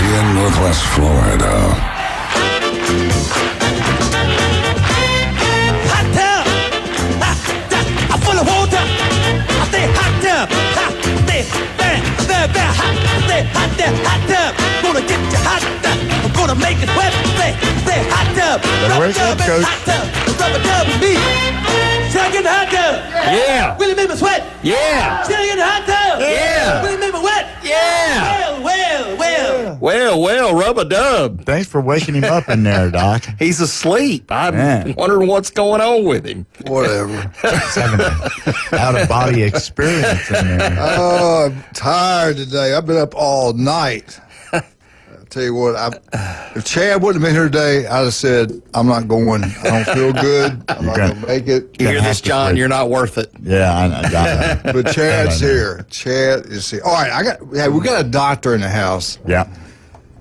ESPN Northwest Florida. Hot tub, I'm full of water. I stay hot tub, stay very hot. Stay hot tub. Gonna get you hot tub. I'm gonna make it wet. Stay hot tub. Rubber tub and hot tub. Rubber tub with me. Should I get the hot tub? Yeah. Will it make me sweat? Yeah. Should I get the hot tub? Yeah. Will it make me wet? Yeah. Well. Rub-a-dub. Thanks for waking him up in there, Doc. He's asleep. I'm Man. wondering what's going on with him. Whatever. He's having an out-of-body experience in there. Oh, I'm tired today. I've been up all night. I'll tell you what, if Chad wouldn't have been here today, I'd have said, I'm not going. I don't feel good. I'm not going to make it. You hear this, John? You're not worth it. Yeah, I got it. But Chad's here. Chad is here. All right, we got a doctor in the house. Yeah.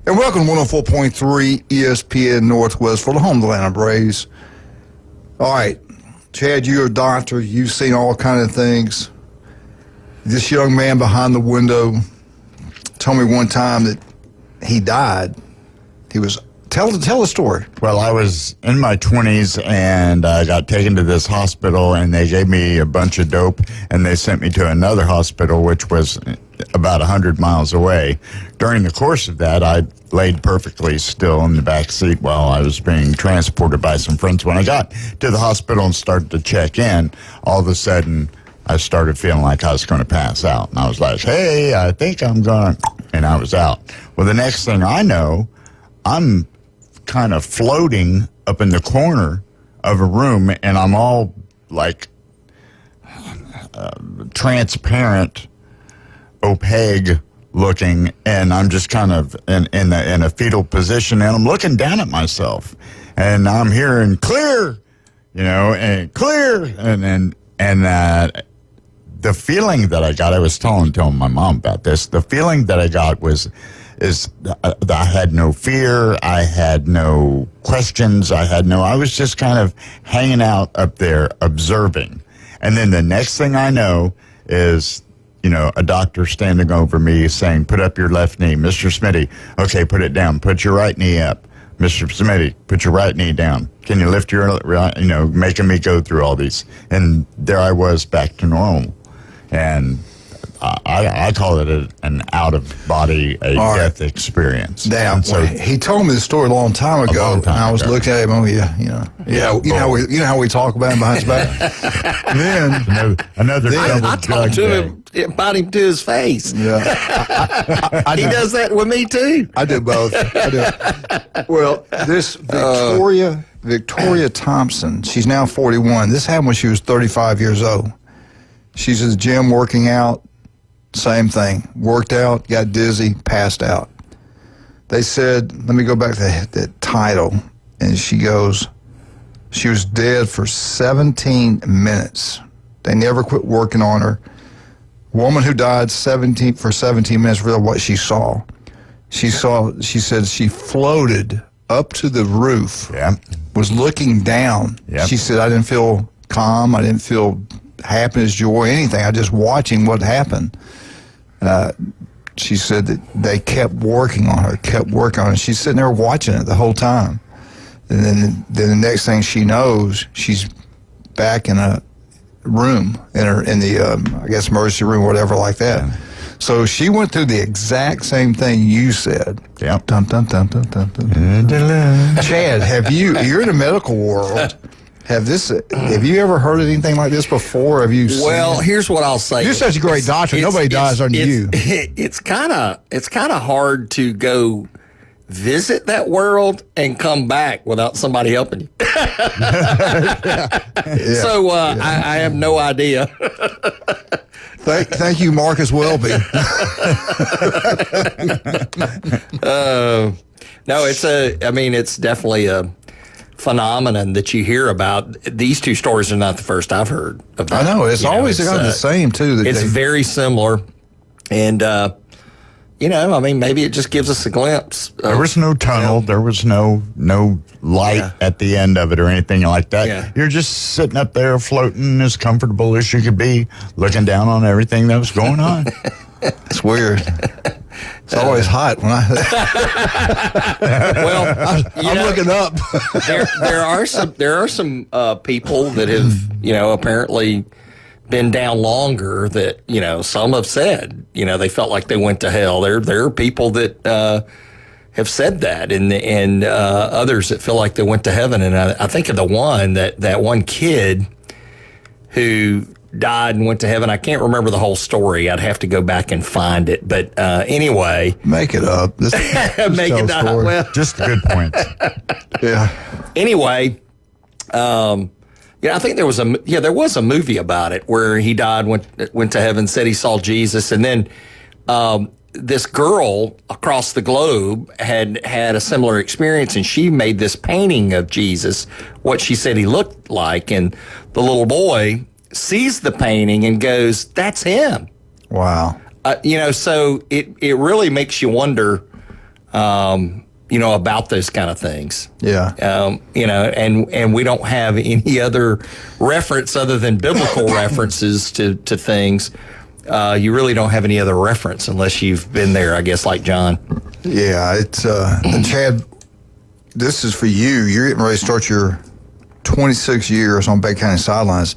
And welcome to 104.3 ESPN Northwest for the home of the Atlanta Braves. All right, Chad, you're a doctor. You've seen all kind of things. This young man behind the window told me one time that he died. He was tell the story. Well, I was in my 20s, and I got taken to this hospital, and they gave me a bunch of dope, and they sent me to another hospital, which was about 100 miles away. During the course of that, I laid perfectly still in the back seat while I was being transported by some friends. When I got to the hospital and started to check in, all of a sudden, I started feeling like I was going to pass out. And I was like, hey, I think I'm going to... And I was out. Well, the next thing I know, I'm kind of floating up in the corner of a room, and I'm all like transparent, opaque looking, and I'm just kind of in a fetal position, and I'm looking down at myself, and I'm hearing clear, and clear, and the feeling that I got, I was telling my mom about this. The feeling that I got is that I had no fear, I had no questions, I was just kind of hanging out up there observing. And then the next thing I know is, a doctor standing over me saying, put up your left knee. Mr. Smitty, okay, put it down. Put your right knee up. Mr. Smitty, put your right knee down. Can you lift your right, making me go through all these. And there I was back to normal. And I call it an out-of-body, death experience. Damn. So he told me the story a long time ago, and I was looking at him. Oh yeah, you know how we talk about him behind his back. Then another. I talked to him about him to his face. Yeah, he does that with me too. I do both. I do. Well, this Victoria Thompson. She's now 41. This happened when she was 35 years old. She's at the gym working out. Same thing. Worked out, got dizzy, passed out. They said, let me go back to that title. And she goes, she was dead for 17 minutes. They never quit working on her. Woman who died for 17 minutes, real what she saw. She said she floated up to the roof, was looking down. Yep. She said, I didn't feel calm. I didn't feel happiness, joy, anything. I just watching what happened. She said that they kept working on her, She's sitting there watching it the whole time. And then the next thing she knows, she's back in a room, in the I guess emergency room, whatever like that. Yeah. So she went through the exact same thing you said. Yeah. Dun, dun, dun, dun, dun, dun. Chad, you're in the medical world. Have you ever heard anything like this before? Have you seen it? Here's what I'll say. You're such a great doctor. Nobody dies under you. It's kind of hard to go visit that world and come back without somebody helping you. So I have no idea. Thank you, Marcus Welby. No, it's definitely a phenomenon that you hear about. These two stories are not the first I've heard about. I know. It's always the same, too. It's very similar. And, maybe it just gives us a glimpse. There was no tunnel. There was no light at the end of it or anything like that. Yeah. You're just sitting up there floating as comfortable as you could be, looking down on everything that was going on. It's weird. It's always hot when Well, I'm looking up. there are some people that have apparently been down longer that some have said they felt like they went to hell. There are people that have said that, and others that feel like they went to heaven. And I think of the one that one kid who died and went to heaven. I can't remember the whole story. I'd have to go back and find it. But anyway, make it up. Just make it up. Well, just a good point. Yeah. Anyway, I think there was a movie about it where he died, went to heaven, said he saw Jesus, and then this girl across the globe had a similar experience, and she made this painting of Jesus, what she said he looked like, and the little boy sees the painting and goes, "That's him." Wow. So it really makes you wonder, about those kind of things. Yeah. And we don't have any other reference other than biblical references to things. You really don't have any other reference unless you've been there, I guess, like John. Yeah. It's and Chad, this is for you. You're getting ready to start your 26 years on Bay County sidelines.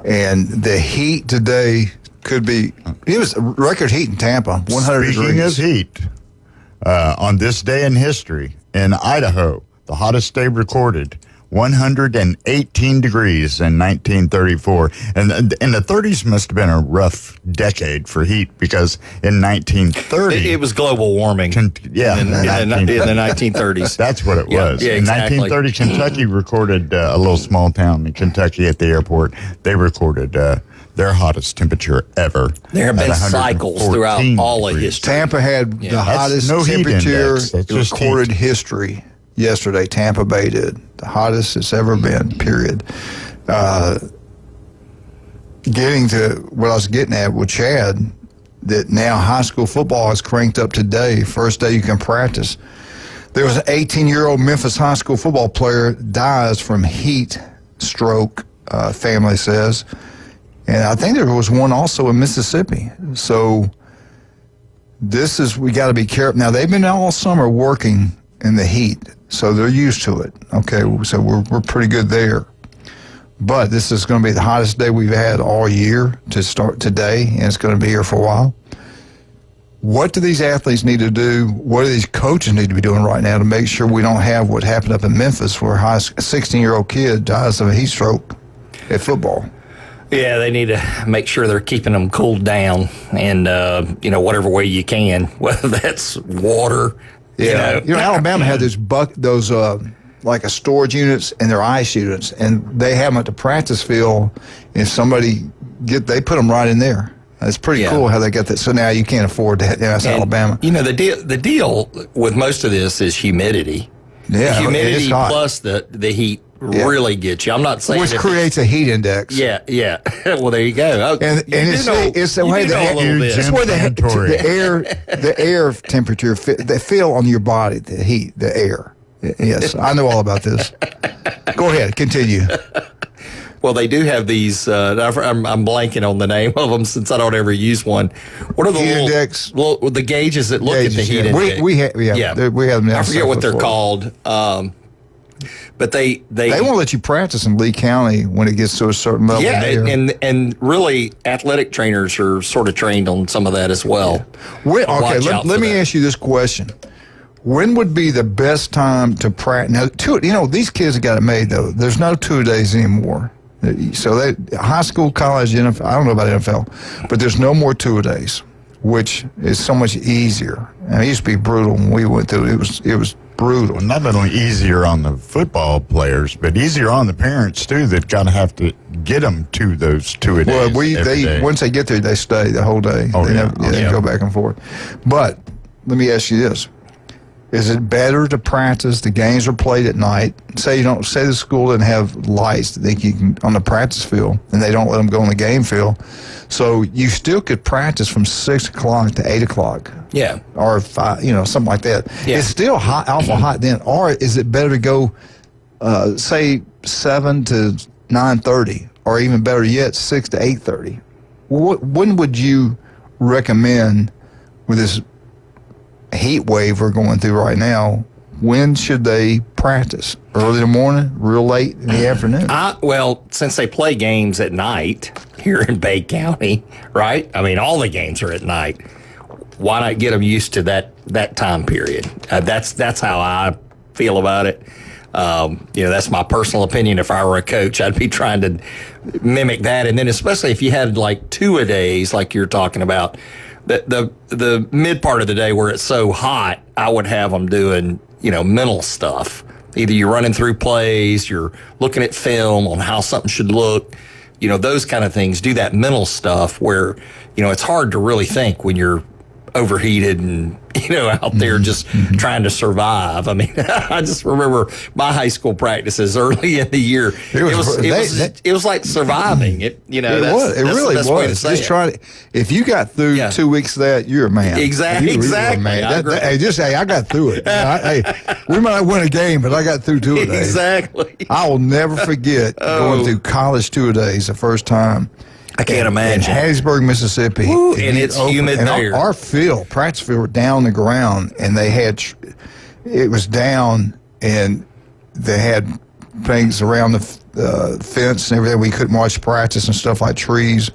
And the heat today could be, it was record heat in Tampa, 100 Speaking degrees. of heat, on this day in history, in Idaho, the hottest day recorded, 118 degrees in 1934. And the 30s must have been a rough decade for heat because in 1930... It was global warming. In the 1930s. That's what it was. Yeah, exactly. In 1930, Kentucky recorded a little small town in Kentucky at the airport. They recorded their hottest temperature ever. There have been cycles throughout all of history. Tampa had the hottest temperature recorded history yesterday. Tampa Bay did. The hottest it's ever been, period. Getting to what I was getting at with Chad, that now high school football is cranked up today. First day you can practice. There was an 18-year-old Memphis high school football player dies from heat stroke, family says. And I think there was one also in Mississippi. So we got to be careful. Now, they've been all summer working in the heat, so they're used to it. Okay, so we're pretty good there. But this is going to be the hottest day we've had all year to start today, and it's going to be here for a while. What do these athletes need to do? What do these coaches need to be doing right now to make sure we don't have what happened up in Memphis where a 16-year-old kid dies of a heat stroke at football? Yeah, they need to make sure they're keeping them cooled down and, whatever way you can, whether that's water. Yeah. Alabama had those like a storage units and their ice units, and they have them at the practice field. If somebody they put them right in there. It's pretty cool how they got that. So now you can't afford that. Yeah, that's Alabama. The deal with most of this is humidity. Yeah, the humidity plus the heat really gets you. I'm not saying which creates a heat index. Yeah. Well, there you go. It's the way the air temperature they feel on your body, the heat, the air. Yes, I know all about this. Go ahead, continue. Well, they do have these. I'm blanking on the name of them since I don't ever use one. What are the heat index? The gauges that look at the heat index? We have them now. I forget what they're called. But they won't let you practice in Lee County when it gets to a certain level. Yeah, and really athletic trainers are sort of trained on some of that as well. Yeah. Let me ask you this question. When would be the best time to practice? Now, these kids have got it made, though. There's no 2 days anymore. So high school, college, NFL, I don't know about NFL, but there's no more 2 days, which is so much easier. It used to be brutal when we went through it. It was brutal. Well, not only easier on the football players, but easier on the parents, too, that got to have to get them to those 2 days. Well, once they get there, they stay the whole day. They go back and forth. But let me ask you this. Is it better to practice? The games are played at night. Say the school didn't have lights that you can on the practice field, and they don't let them go on the game field. So you still could practice from 6 o'clock to 8 o'clock. Yeah. Or 5, something like that. Yeah. It's still hot, awful hot then. Or is it better to go, say 7 to 9:30, or even better yet, 6 to 8:30? When would you recommend with this heat wave we're going through right now? When should they practice? Early in the morning, real late in the afternoon? Well, since they play games at night here in Bay County, right? I mean, all the games are at night. Why not get them used to that time period? That's how I feel about it. That's my personal opinion. If I were a coach, I'd be trying to mimic that. And then especially if you had like 2-a-days like you're talking about, the mid part of the day where it's so hot, I would have them doing, mental stuff. Either you're running through plays, you're looking at film on how something should look, those kind of things. Do that mental stuff where, it's hard to really think when you're overheated and out there just trying to survive. I mean, I just remember my high school practices early in the year. It was like surviving. It really was. Just try to, if you got through 2 weeks of that, you're a man. Exactly. I got through it. We might win a game, but I got through 2 a days. Exactly. I will never forget going through college 2 a days the first time. I can't imagine. In Hattiesburg, Mississippi. Ooh, and it's humid there. Our practice field, were down the ground, and they had, it was down, and they had things around the fence and everything. We couldn't watch practice and stuff like trees.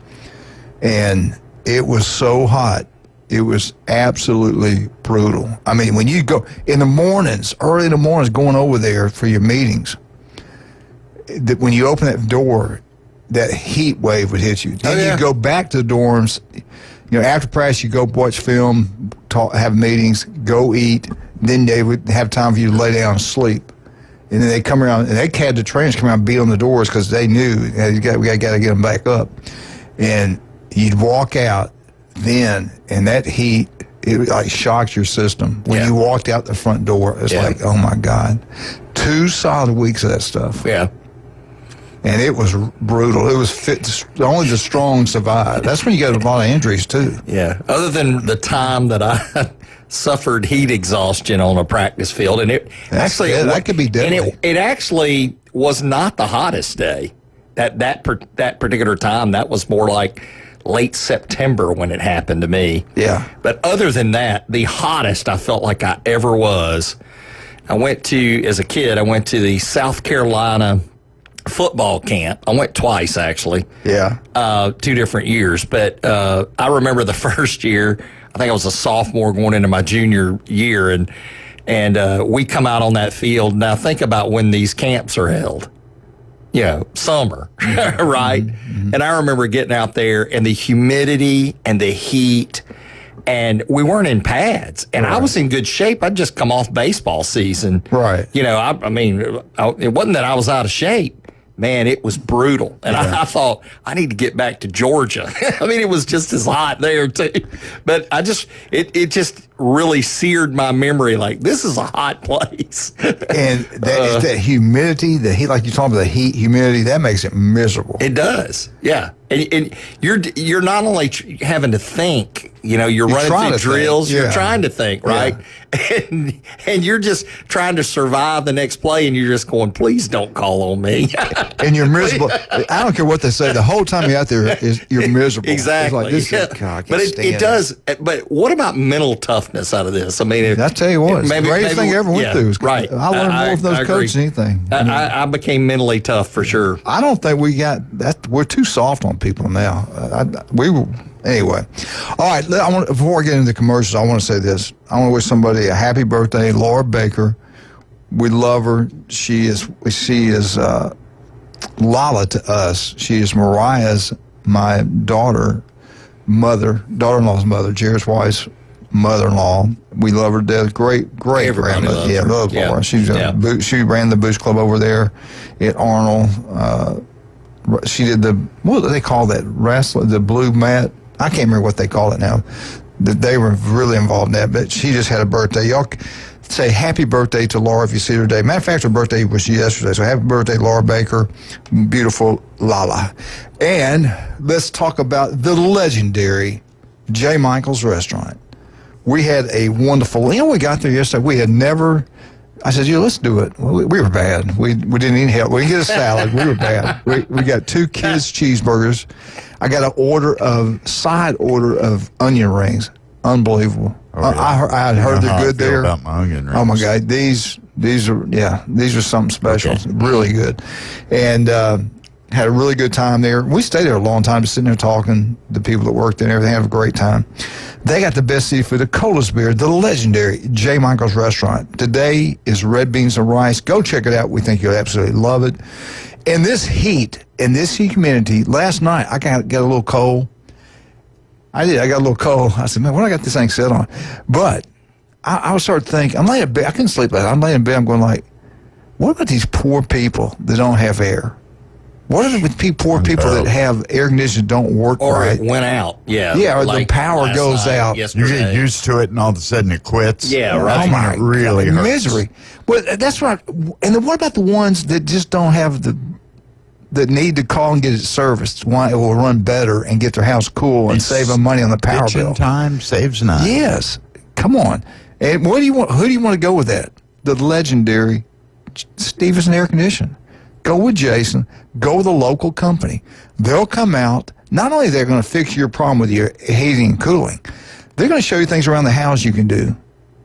And it was so hot. It was absolutely brutal. I mean, when you go in the mornings, early in the mornings, going over there for your meetings, when you open that door, that heat wave would hit you. Then you go back to the dorms. After practice, you go watch film, have meetings, go eat. Then they would have time for you to lay down and sleep. And then they come around, and they had the trainers come around and beat on the doors because they knew we got to get them back up. And you'd walk out then, and that heat, it like shocked your system. When you walked out the front door, it's like, oh my God. 2 solid weeks of that stuff. Yeah. And it was brutal. It was fit. Only the strong survive. That's when you get a lot of injuries too. Yeah. Other than the time that I suffered heat exhaustion on a practice field, and that could be deadly. And it actually was not the hottest day. That particular time, that was more like late September when it happened to me. Yeah. But other than that, the hottest I felt like I ever was. As a kid, I went to the South Carolina football camp. I went twice, actually. Yeah. 2 different years. But I remember the first year, I think I was a sophomore going into my junior year, and we come out on that field. Now, think about when these camps are held. Summer, right? Mm-hmm. And I remember getting out there and the humidity and the heat, and we weren't in pads, and I was in good shape. I'd just come off baseball season. Right. I mean, it wasn't that I was out of shape. Man, it was brutal. And I thought, I need to get back to Georgia. I mean, it was just as hot there, too. But it just really seared my memory. Like, this is a hot place. And that humidity, the heat, like you're talking about the heat, humidity, that makes it miserable. It does. Yeah. And you're not only having to think, you're running through drills, you're trying to think, right? Yeah. And you're just trying to survive the next play, and you're just going, please don't call on me. And you're miserable. I don't care what they say. The whole time you're out there, you're miserable. Exactly. It's like, God, but it does. But what about mental toughness out of this? I mean, I tell you what, it's the greatest thing I ever went through. Right. I learned more from those coaches than anything. I became mentally tough for sure. I don't think we got that. We're too soft on people now. Anyway. All right. Before I get into the commercials, I want to say this. I want to wish somebody a happy birthday, Laura Baker. We love her. She is Lala to us. She is Mariah's, my daughter-in-law's mother, Jared's wife's mother-in-law. We love her to death. Great grandmother. Yeah, love Laura. She ran the Boost Club over there at Arnold. She did what do they call that wrestling? The blue mat. I can't remember what they call it now. They were really involved in that, but she just had a birthday. Y'all say happy birthday to Laura if you see her today. Matter of fact, her birthday was yesterday, so happy birthday, Laura Baker, beautiful Lala. And let's talk about the legendary J. Michael's Restaurant. We had a wonderful, we got there yesterday. We had never I said, let's do it. Well, we were bad. We didn't eat help. We didn't get a salad. We were bad. We got 2 kids' cheeseburgers. I got a side order of onion rings. Unbelievable. Oh, yeah. I had heard they're good there. About my onion rings. Oh my God, these are something special. Okay. Really good, and had a really good time there. We stayed there a long time, just sitting there talking to the people that worked there and everything. Have a great time. They got the best seafood, the coldest beer, the legendary J. Michael's Restaurant. Today is red beans and rice. Go check it out. We think you'll absolutely love it. In this heat, in this humidity, last night I got a little cold. I got a little cold. I said, man, what do I got this thing set on? But I started thinking, I'm laying in bed. I couldn't sleep last night. I'm laying in bed. I'm going like, what about these poor people that don't have air? What are the poor people that have air conditioners don't work Or right? it went out. Yeah. Yeah, or like the power last goes night, out. You Yesterday. get used to it, and all of a sudden it quits. Yeah, right. Oh my It really God, hurts. misery. Well, that's right. And then what about the ones that just don't have that need to call and get it serviced? Why it will run better and get their house cool and save them money on the power Kitchen bill. time saves none. Yes, come on. And what do you want? Who do you want to go with that? The legendary Stevenson Air Conditioning. Go with Jason. Go with a local company. They'll come out. Not only they're going to fix your problem with your heating and cooling, they're going to show you things around the house you can do.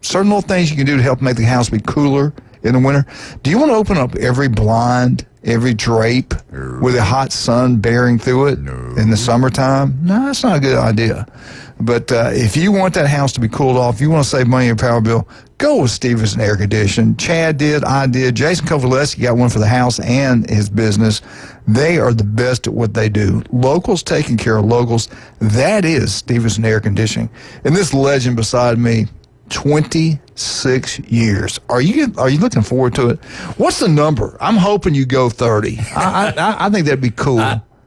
Certain little things you can do to help make the house be cooler in the winter. Do you want to open up every blind, every drape with a hot sun bearing through it in the summertime? No, that's not a good idea. But if you want that house to be cooled off, you want to save money on your power bill, go with Stevenson Air Conditioning. Chad did, I did. Jason Kovaleski got one for the house and his business. They are the best at what they do. Locals taking care of locals. That is Stevenson Air Conditioning. And this legend beside me, 26 years. Are you looking forward to it? What's the number? I'm hoping you go 30. I think that'd be cool.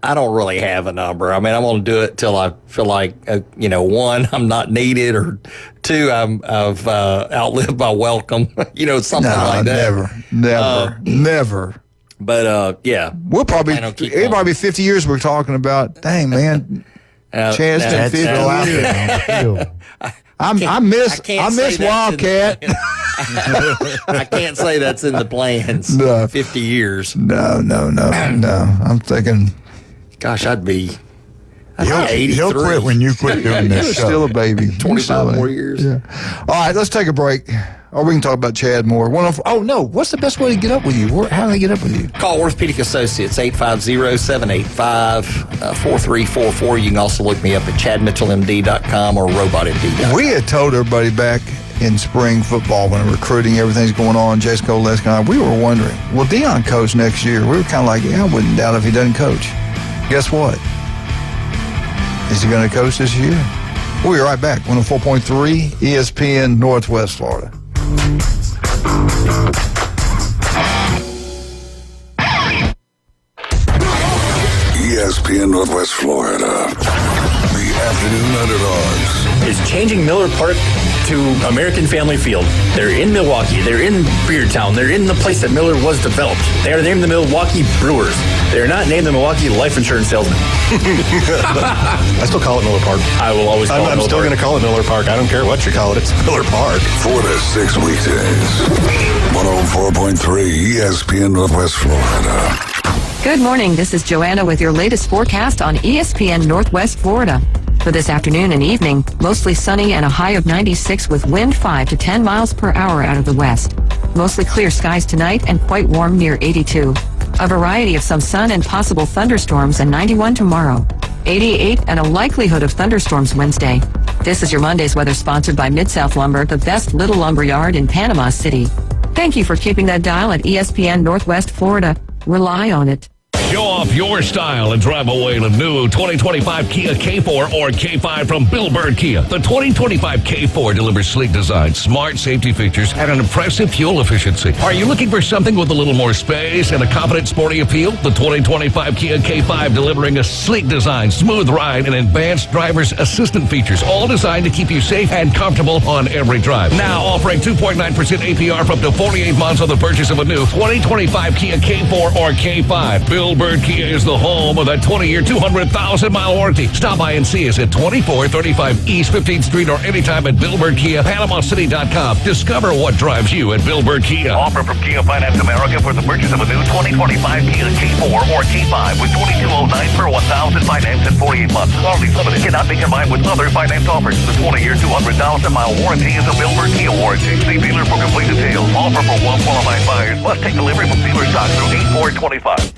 I don't really have a number. I mean, I'm going to do it till I feel like, one, I'm not needed, or two, I've outlived my welcome. Something like that. Never. But yeah, We'll probably plan on keep it'll going. probably be 50 years we're talking about. Dang man, Chad's been that's 50 still out years. on the field. I miss can't say that's in the Wildcat. I can't say that's in the plans. No. 50 years. No. I'm thinking Gosh, I'd be He'll 83. quit when you quit doing you're this show. still a baby. You're 25 still a more baby. years. Yeah. All right, let's take a break. Or we can talk about Chad more. Oh no, what's the best way to get up with you? How do they get up with you? Call Orthopedic Associates, 850-785-4344. You can also look me up at chadmitchellmd.com or robotmd.com. We had told everybody back in spring football when recruiting, everything's going on, Jason Kovaleski and I, we were wondering, will Deion coach next year? We were kind of like, I wouldn't doubt if he doesn't coach. Guess what? Is he going to coach this year? We'll be right back. 104.3 ESPN Northwest Florida. ESPN Northwest Florida. The afternoon underdogs. Is changing Miller Park to American Family Field. They're in Milwaukee. They're in Beardtown. They're in the place that Miller was developed. They are named the Milwaukee Brewers. They're not named the Milwaukee Life Insurance Salesman. I still call it Miller Park. I will always call it I'm Miller still Park. going to call it Miller Park. I don't care what you call it. It's Miller Park. 4 to 6 weekdays. 104.3 ESPN Northwest Florida. Good morning. This is Joanna with your latest forecast on ESPN Northwest Florida. For this afternoon and evening, mostly sunny and a high of 96 with wind 5 to 10 miles per hour out of the west. Mostly clear skies tonight and quite warm near 82. A variety of some sun and possible thunderstorms and 91 tomorrow. 88 and a likelihood of thunderstorms Wednesday. This is your Monday's weather sponsored by Mid-South Lumber, the best little lumber yard in Panama City. Thank you for keeping that dial at ESPN Northwest Florida. Rely on it. Show off your style and drive away in a new 2025 Kia K4 or K5 from Bill Bird Kia. The 2025 K4 delivers sleek design, smart safety features, and an impressive fuel efficiency. Are you looking for something with a little more space and a confident sporty appeal? The 2025 Kia K5 delivering a sleek design, smooth ride, and advanced driver's assistant features, all designed to keep you safe and comfortable on every drive. Now offering 2.9% APR for up to 48 months on the purchase of a new 2025 Kia K4 or K5. Bill Bird Kia is the home of that 20-year, 200,000-mile warranty. Stop by and see us at 2435 East 15th Street or anytime at Bill Bird Kia, PanamaCity.com. Discover what drives you at Bill Bird Kia. Offer from Kia Finance America for the purchase of a new 2025 Kia K4 or K5 with $2,209 per $1,000 finance in 48 months. Quality limited. Cannot be combined with other finance offers. The 20-year, 200,000-mile warranty is a Bill Bird Kia warranty. See dealer for complete details. Offer for well-qualified buyers. Must take delivery from dealer stock through 8/4/25.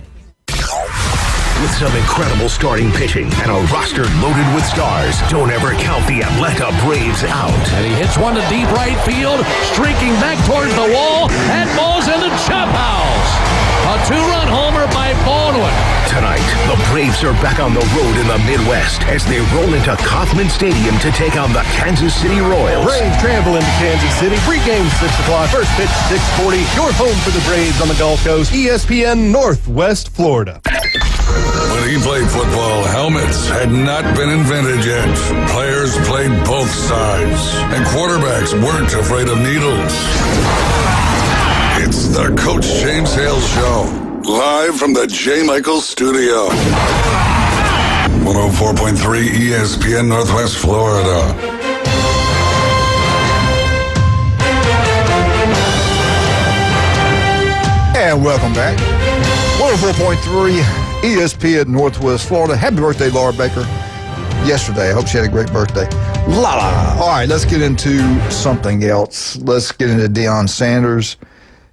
With some incredible starting pitching and a roster loaded with stars, don't ever count the Atlanta Braves out. And he hits one to deep right field, streaking back towards the wall, and balls in the chop house. A two-run homer by Baldwin. Tonight, the Braves are back on the road in the Midwest as they roll into Kauffman Stadium to take on the Kansas City Royals. Braves travel into Kansas City. Pre-game 6 o'clock. First pitch 6:40. Your home for the Braves on the Gulf Coast. ESPN Northwest Florida. When he played football, helmets had not been invented yet. Players played both sides, and quarterbacks weren't afraid of needles. It's the Coach James Hale Show, live from the J. Michael Studio. 104.3 ESPN Northwest Florida. And welcome back. 104.3 ESPN Northwest Florida. Happy birthday, Laura Baker. Yesterday. I hope she had a great birthday. La la. All right, let's get into something else. Let's get into Deion Sanders.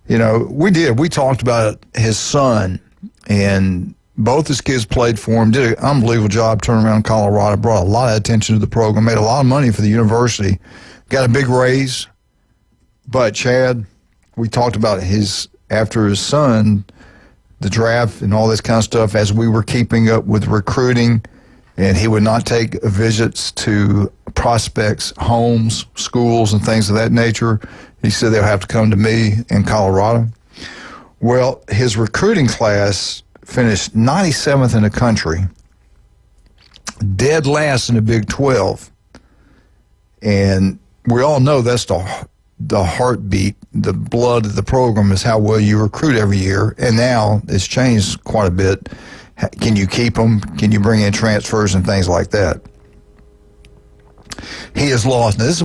You know, we talked about his son, and both his kids played for him, did an unbelievable job turning around Colorado, brought a lot of attention to the program, made a lot of money for the university, got a big raise. But, Chad, we talked about after his son, the draft and all this kind of stuff, as we were keeping up with recruiting, and he would not take visits to prospects' homes, schools, and things of that nature. He said they'll have to come to me in Colorado. Well, his recruiting class finished 97th in the country, dead last in the Big 12. And we all know that's the heartbeat, the blood of the program is how well you recruit every year. And now it's changed quite a bit. Can you keep them? Can you bring in transfers and things like that? He has lost. Now, this is